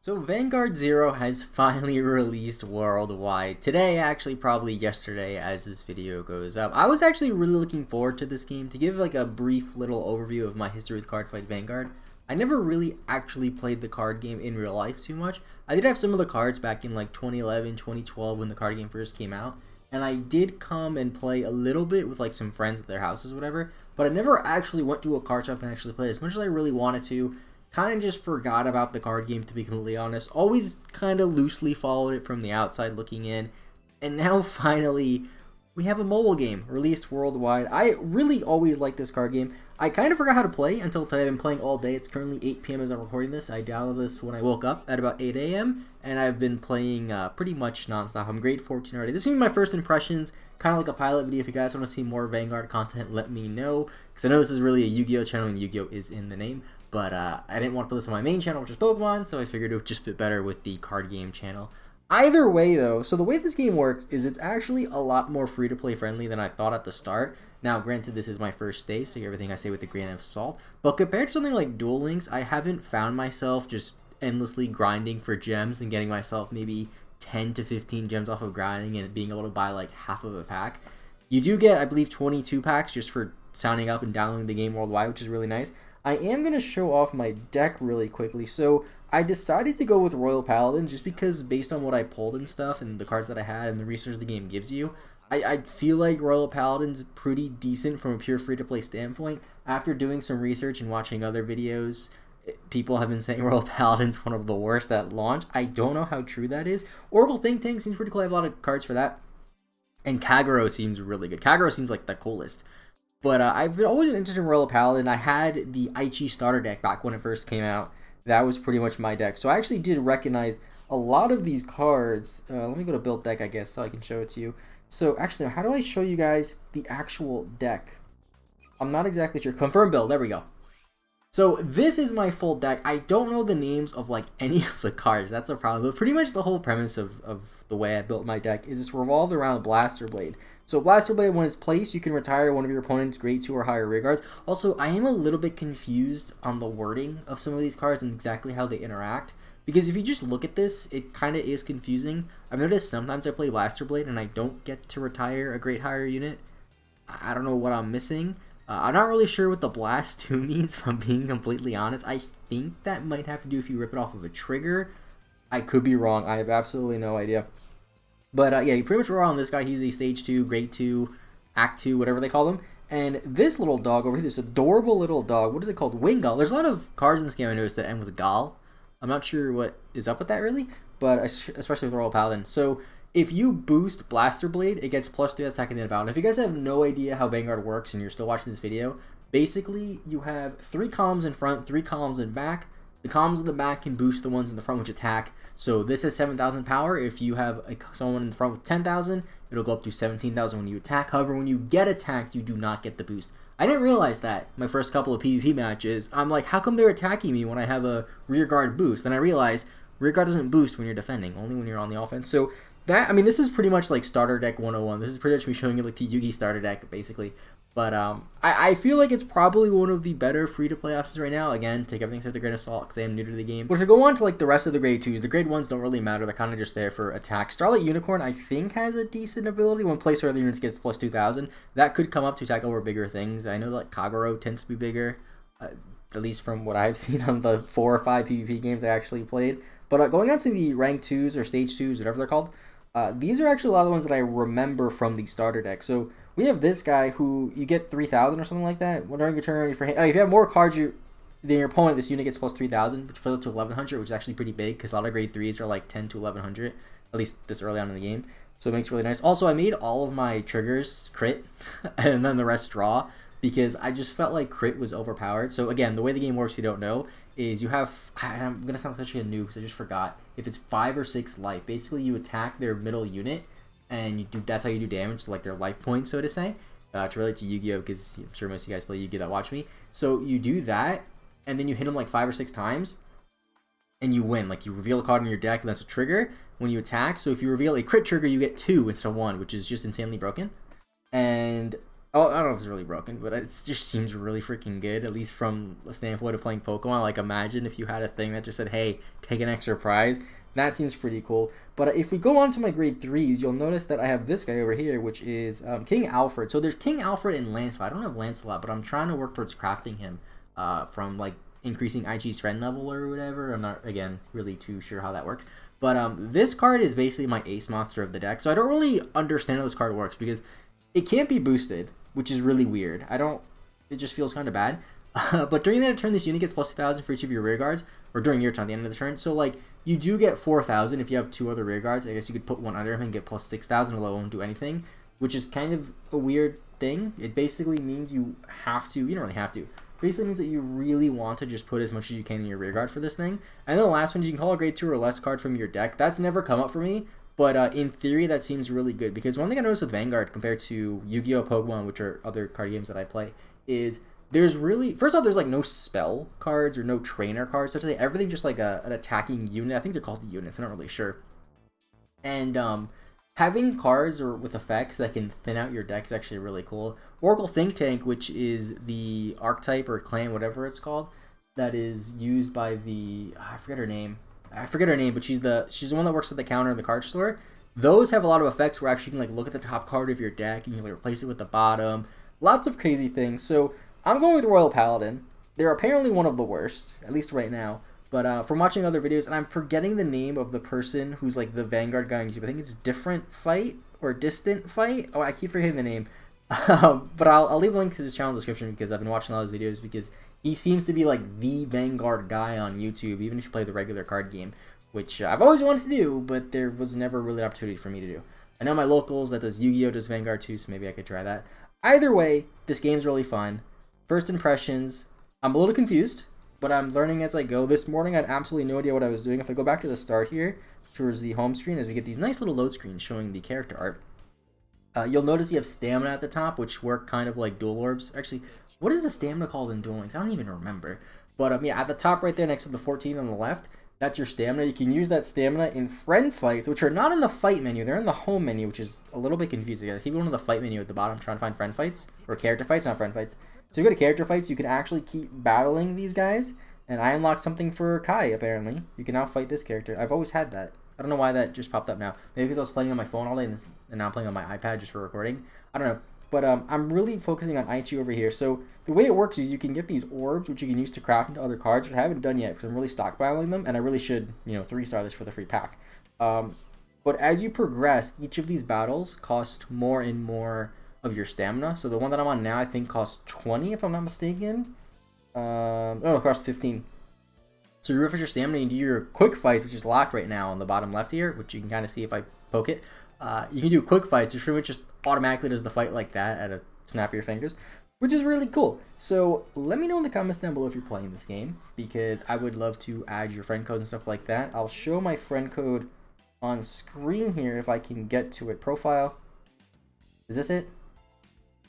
So Vanguard Zero has finally released worldwide. Today, actually probably yesterday as this video goes up. I was actually really looking forward to this game. To give like a brief little overview of my history with Cardfight Vanguard, I never really actually played the card game in real life too much. I did have some of the cards back in like 2011, 2012 when the card game first came out. And I did come and play a little bit with like some friends at their houses or whatever. But I never actually went to a card shop and actually played as much as I really wanted to. Kind of just forgot about the card game, to be completely honest. Always kind of loosely followed it from the outside looking in. And now finally, we have a mobile game released worldwide. I really always liked this card game. I kind of forgot how to play until today. I've been playing all day. It's currently 8 p.m. as I'm recording this. I downloaded this when I woke up at about 8 a.m. And I've been playing pretty much nonstop. I'm grade 14 already. This is going to be my first impressions. Kind of like a pilot video. If you guys want to see more Vanguard content, let me know. Because I know this is really a Yu-Gi-Oh channel and Yu-Gi-Oh is in the name. But I didn't want to put this on my main channel, which is Pokemon, so I figured it would just fit better with the card game channel. Either way, though, so the way this game works is it's actually a lot more free-to-play friendly than I thought at the start. Now, granted, this is my first day, so take everything I say with a grain of salt. But compared to something like Duel Links, I haven't found myself just endlessly grinding for gems and getting myself maybe 10 to 15 gems off of grinding and being able to buy like half of a pack. You do get, I believe, 22 packs just for signing up and downloading the game worldwide, which is really nice. I am going to show off my deck really quickly. So I decided to go with Royal Paladin just because based on what I pulled and stuff and the cards that I had and the research the game gives you, I feel like Royal Paladin's pretty decent from a pure free-to-play standpoint. After doing some research and watching other videos, people have been saying Royal Paladin's one of the worst at launch. I don't know how true that is. Oracle Think Tank seems pretty cool. I have a lot of cards for that. And Kagero seems really good. Kagero seems like the coolest. But I've been always interested in Royal Paladin. I had the Aichi starter deck back when it first came out. That was pretty much my deck. So I actually did recognize a lot of these cards. Let me go to build deck, I guess, so I can show it to you. So actually, how do I show you guys the actual deck? I'm not exactly sure. Confirm build. There we go. So this is my full deck. I don't know the names of like any of the cards. That's a problem. But pretty much the whole premise of the way I built my deck is it's revolved around Blaster Blade. So Blaster Blade, when it's placed, you can retire one of your opponent's grade 2 or higher rear guards. Also, I am a little bit confused on the wording of some of these cards and exactly how they interact. Because if you just look at this, it kind of is confusing. I've noticed sometimes I play Blaster Blade and I don't get to retire a grade higher unit. I don't know what I'm missing. I'm not really sure what the Blast 2 means, if I'm being completely honest. I think that might have to do if you rip it off of a trigger. I could be wrong. I have absolutely no idea. But yeah, you pretty much roll on this guy. He's a stage 2, grade 2, act 2, whatever they call them. And this little dog over here, this adorable little dog, what is it called? Wingull. There's a lot of cards in this game I noticed that end with Gall. I'm not sure what is up with that really, but especially with Royal Paladin. So if you boost Blaster Blade, it gets +3 attack in the battle. And if you guys have no idea how Vanguard works and you're still watching this video, basically you have 3 columns in front, 3 columns in back. The columns in the back can boost the ones in the front which attack. So this is 7,000 power. If you have someone in the front with 10,000, it'll go up to 17,000 when you attack. However, when you get attacked, you do not get the boost. I didn't realize that my first couple of PvP matches. I'm like, how come they're attacking me when I have a rear guard boost? Then I realized rear guard doesn't boost when you're defending, only when you're on the offense. So that, I mean, this is pretty much like starter deck 101. This is pretty much me showing you like the Yugi starter deck, basically. But I feel like it's probably one of the better free-to-play options right now. Again, take everything with a grain of salt because I am new to the game. But if we go on to like the rest of the grade 2s, the grade 1s don't really matter. They're kind of just there for attack. Starlight Unicorn, I think, has a decent ability. When placed early units gets +2,000. That could come up to attack over bigger things. I know that Kagero tends to be bigger, at least from what I've seen on the 4 or 5 PvP games I actually played. But going on to the rank 2s or stage 2s, whatever they're called, these are actually a lot of the ones that I remember from the starter deck. So we have this guy who you get 3,000 or something like that. During your turn, if you have more cards than your opponent, this unit gets +3,000, which puts it to 1,100, which is actually pretty big because a lot of grade 3s are like 10 to 1,100, at least this early on in the game. So it makes it really nice. Also, I made all of my triggers crit and then the rest draw because I just felt like crit was overpowered. So again, the way the game works, if you don't know, is you have, I'm going to sound such a noob because I just forgot, if it's 5 or 6 life, basically you attack their middle unit and you do, that's how you do damage to like their life points, so to say, to relate to Yu-Gi-Oh, because I'm sure most of you guys play Yu-Gi-Oh that watch me. So you do that, and then you hit them like 5 or 6 times, and you win. Like you reveal a card in your deck, and that's a trigger when you attack. So if you reveal a crit trigger, you get 2 instead of 1, which is just insanely broken. And Oh, I don't know if it's really broken, but it just seems really freaking good, at least from the standpoint of playing Pokemon. Like, imagine if you had a thing that just said, hey, take an extra prize. That seems pretty cool. But if we go on to my grade 3s, you'll notice that I have this guy over here, which is King Alfred. So there's King Alfred and Lancelot. I don't have Lancelot, but I'm trying to work towards crafting him from, like, increasing IG's friend level or whatever. I'm not, again, really too sure how that works. But this card is basically my ace monster of the deck. So I don't really understand how this card works because it can't be boosted, which is really weird. It just feels kind of bad. But during the end of turn, this unit gets plus 2,000 for each of your rear guards, or during your turn, at the end of the turn. So, like, you do get 4,000 if you have 2 other rear guards. I guess you could put one under him and get plus 6,000, although it won't do anything, which is kind of a weird thing. It basically means you have to, you don't really have to. Basically means that you really want to just put as much as you can in your rear guard for this thing. And then the last one is you can call a grade 2 or less card from your deck. That's never come up for me, but in theory that seems really good, because one thing I noticed with Vanguard compared to Yu-Gi-Oh! Pokemon, which are other card games that I play, is there's really, first off, there's like no spell cards or no trainer cards, so to say everything just like an attacking unit. I think they're called units, I'm not really sure. And having cards or with effects that can thin out your deck is actually really cool. Oracle Think Tank, which is the archetype or clan, whatever it's called, that is used by the, I forget her name, but she's the one that works at the counter in the card store. Those have a lot of effects where actually you can like look at the top card of your deck and you can like replace it with the bottom. Lots of crazy things. So I'm going with Royal Paladin. They're apparently one of the worst, at least right now. But from watching other videos, and I'm forgetting the name of the person who's like the Vanguard guy on YouTube. I think it's Different Fight or Distant Fight. Oh, I keep forgetting the name. But I'll leave a link to his channel description because I've been watching all his videos because he seems to be like the Vanguard guy on YouTube, even if you play the regular card game, which I've always wanted to do, but there was never really an opportunity for me to do. I know my locals that does Yu-Gi-Oh! Does Vanguard too, so maybe I could try that. Either way, this game's really fun. First impressions, I'm a little confused, but I'm learning as I go. This morning I had absolutely no idea what I was doing. If I go back to the start here, towards the home screen, as we get these nice little load screens showing the character art, you'll notice you have stamina at the top, which work kind of like dual orbs. Actually, what is the stamina called in Duel Links? I don't even remember. But yeah, at the top right there next to the 14 on the left, that's your stamina. You can use that stamina in friend fights, which are not in the fight menu. They're in the home menu, which is a little bit confusing. I keep going to the fight menu at the bottom trying to find friend fights, or character fights, not friend fights. So you go to character fights, you can actually keep battling these guys, and I unlocked something for Kai, apparently. You can now fight this character. I've always had that. I don't know why that just popped up now. Maybe because I was playing on my phone all day and now I'm playing on my iPad just for recording. I don't know. But I'm really focusing on Aichi over here. So the way it works is you can get these orbs, which you can use to craft into other cards, which I haven't done yet because I'm really stockpiling them, and I really should, 3-star this for the free pack. But as you progress, each of these battles cost more and more of your stamina. So the one that I'm on now, I think, costs 20, if I'm not mistaken. It costs 15. So you refresh your stamina and do your quick fights, which is locked right now on the bottom left here, which you can kind of see if I poke it. You can do quick fights, which pretty much just automatically does the fight like that at a snap of your fingers, which is really cool. So let me know in the comments down below if you're playing this game, because I would love to add your friend codes and stuff like that. I'll show my friend code on screen here if I can get to it. Profile. Is this it?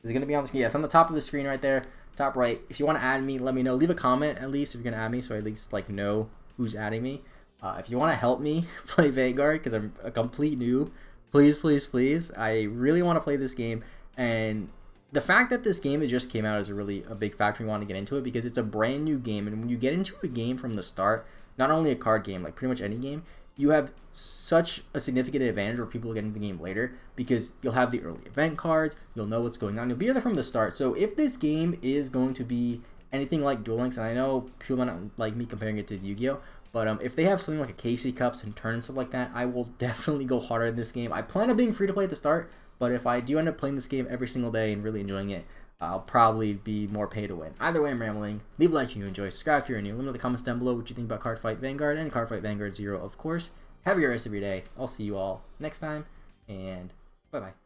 Is it going to be on the screen? Yeah, it's on the top of the screen right there. Top right. If you want to add me, let me know. Leave a comment at least if you're going to add me, so I at least like know who's adding me. If you want to help me play Vanguard, because I'm a complete noob, please, please, please. I really want to play this game, and the fact that this game just came out is a big factor we want to get into it, because it's a brand new game, and when you get into a game from the start, not only a card game, like pretty much any game, you have such a significant advantage over people getting the game later, because you'll have the early event cards, you'll know what's going on, you'll be there from the start. So if this game is going to be anything like Duel Links, and I know people might not like me comparing it to Yu-Gi-Oh!, but if they have something like a KC Cups and turn and stuff like that, I will definitely go harder in this game. I plan on being free to play at the start, but if I do end up playing this game every single day and really enjoying it, I'll probably be more pay to win. Either way, I'm rambling. Leave a like if you enjoy. Subscribe if you're new. Let me know in the comments down below what you think about Cardfight Vanguard and Cardfight Vanguard Zero, of course. Have a great rest of your day. I'll see you all next time, and bye-bye.